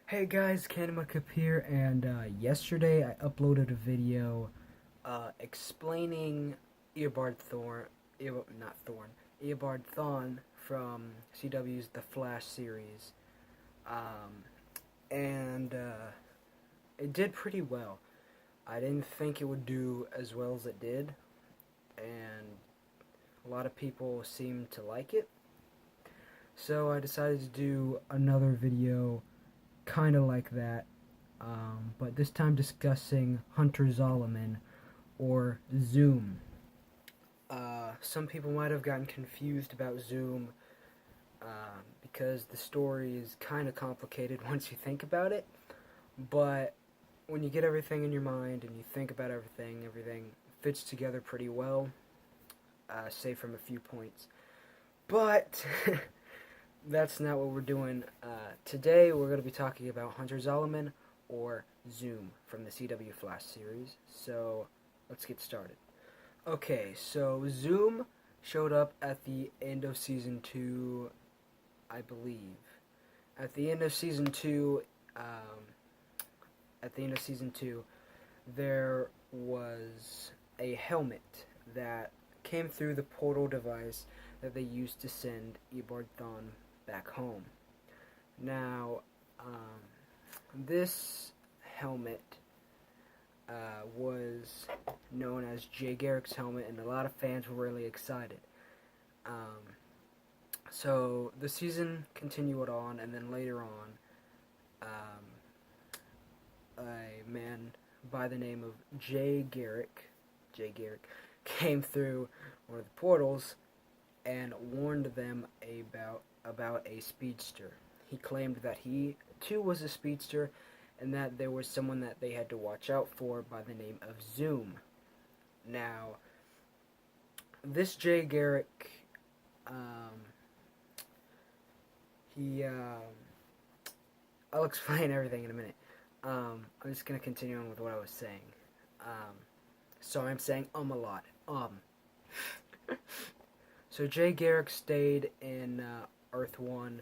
Hey guys, Kanamaka here, and yesterday I uploaded a video explaining Eobard Thorn, not Thorn, Eobard Thawne from CW's The Flash series, um, and it did pretty well. I didn't think it would do as well as it did, and a lot of people seemed to like it, so I decided to do another video kind of like that, but this time discussing Hunter Zoloman, or Zoom. Some people might have gotten confused about Zoom because the story is kind of complicated once you think about it, but when you get everything in your mind and you think about everything fits together pretty well, save from a few points. But that's not what we're doing. Today we're going to be talking about Hunter Zoloman, or Zoom, from the CW Flash series. So let's get started. Okay, so Zoom showed up at the end of season 2, I believe. At the end of season 2, there was a helmet that came through the portal device that they used to send Eobard Thawne back home. Now, this helmet was known as Jay Garrick's helmet, and a lot of fans were really excited. So the season continued on, and then later on, a man by the name of Jay Garrick came through one of the portals and warned them about a speedster. He claimed that he too was a speedster, and that there was someone that they had to watch out for by the name of Zoom. Now, this Jay Garrick, I'll explain everything in a minute. I'm just gonna continue on with what I was saying. Sorry, I'm saying a lot. So Jay Garrick stayed in Earth 1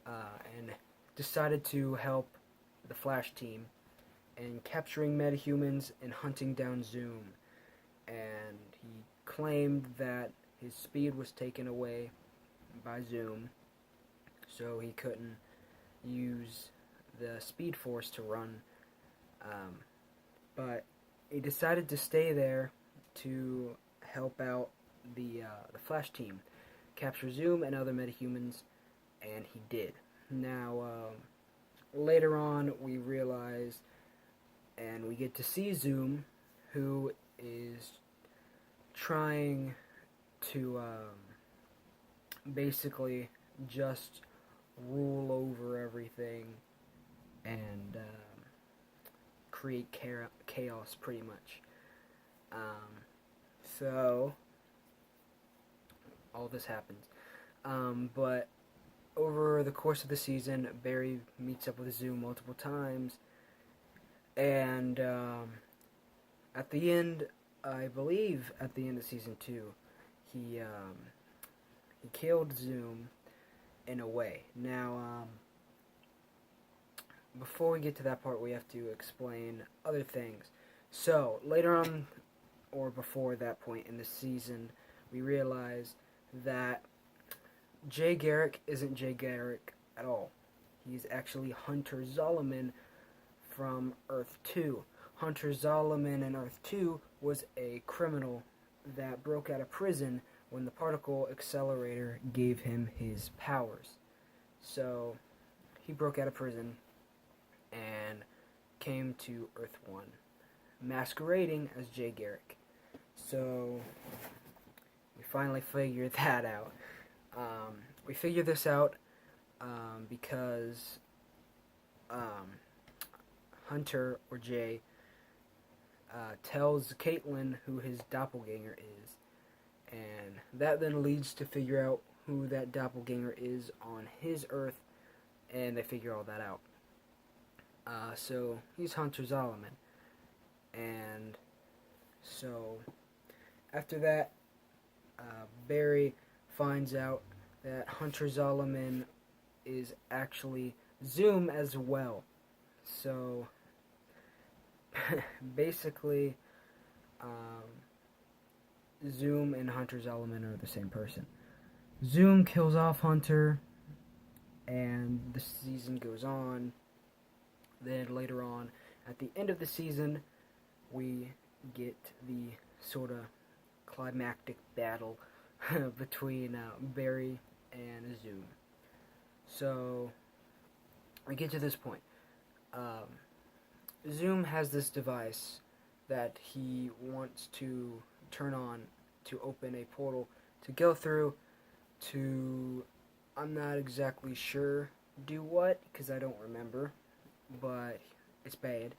and decided to help the Flash team in capturing metahumans and hunting down Zoom. And he claimed that his speed was taken away by Zoom, so he couldn't use the Speed Force to run. But he decided to stay there to help out the Flash team capture Zoom and other metahumans, and he did. Now, later on, we realize and we get to see Zoom, who is trying to basically just rule over everything and create chaos, pretty much. So all this happens. But over the course of the season, Barry meets up with Zoom multiple times, and at the end, I believe at the end of season 2, he killed Zoom in a way. Now, before we get to that part, we have to explain other things. So later on, or before that point in the season, we realize that Jay Garrick isn't Jay Garrick at all. He's actually Hunter Zoloman from Earth 2. Hunter Zoloman in Earth 2 was a criminal that broke out of prison when the particle accelerator gave him his powers. So he broke out of prison and came to Earth 1, masquerading as Jay Garrick. So we finally figured that out. We figured this out because Hunter, or Jay, tells Caitlin who his doppelganger is, and that then leads to figure out who that doppelganger is on his Earth, and they figure all that out. So he's Hunter Zoloman, and so after that, Barry finds out that Hunter Zoloman is actually Zoom as well. So basically, Zoom and Hunter's Element are the same person. Zoom kills off Hunter, and the season goes on. Then later on, at the end of the season, we get the sort of climactic battle between Barry and Zoom. So we get to this point. Zoom has this device that he wants to turn on to open a portal to go through to, I'm not exactly sure do what, because I don't remember, but it's bad.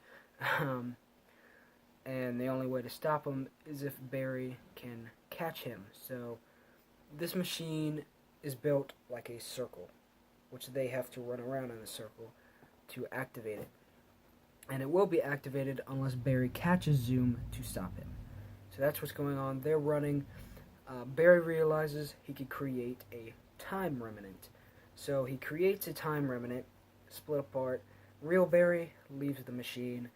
And the only way to stop him is if Barry can catch him. So this machine is built like a circle, which they have to run around in a circle to activate it. And it will be activated unless Barry catches Zoom to stop him. So that's what's going on. They're running. Barry realizes he could create a time remnant. So he creates a time remnant, split apart. Real Barry leaves the machine.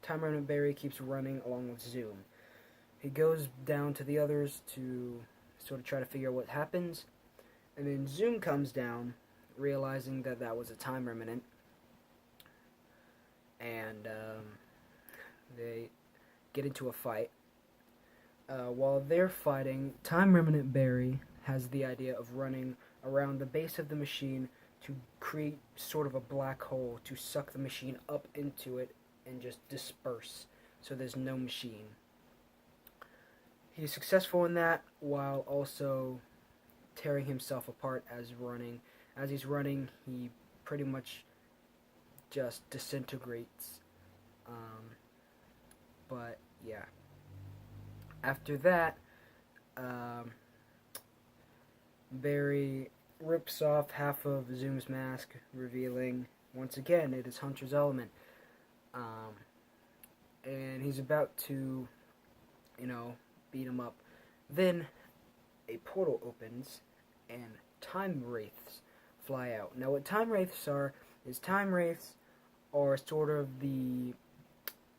Time remnant Barry keeps running along with Zoom. He goes down to the others to sort of try to figure out what happens. And then Zoom comes down, realizing that that was a time remnant. And they get into a fight. While they're fighting, Time Remnant Barry has the idea of running around the base of the machine to create sort of a black hole to suck the machine up into it and just disperse, so there's no machine. He's successful in that while also tearing himself apart as running. As he's running, he pretty much just disintegrates. But yeah. After that, Barry rips off half of Zoom's mask, revealing once again it is Hunter's Element. And he's about to, beat him up. Then a portal opens and time wraiths fly out. Now, what time wraiths are is time wraiths are sort of the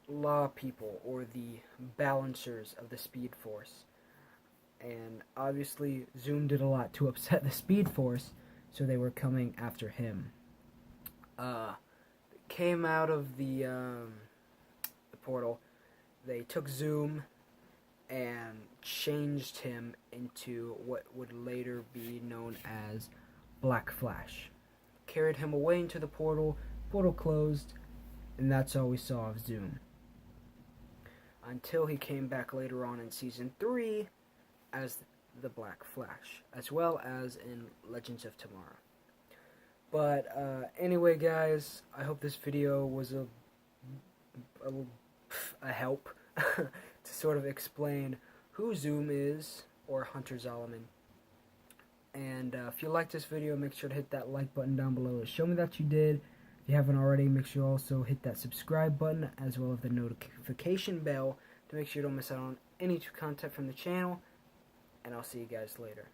law people or the balancers of the Speed Force. And obviously, Zoom did a lot to upset the Speed Force, so they were coming after him. Came out of the portal. They took Zoom and changed him into what would later be known as Black Flash. Carried him away into the portal. Portal closed, and that's all we saw of Zoom. Until he came back later on in Season 3 as the Black Flash, as well as in Legends of Tomorrow. But anyway, guys, I hope this video was a help to sort of explain who Zoom is, or Hunter Zoloman. And if you liked this video, make sure to hit that like button down below to show me that you did. If you haven't already, make sure you also hit that subscribe button as well as the notification bell to make sure you don't miss out on any content from the channel. And I'll see you guys later.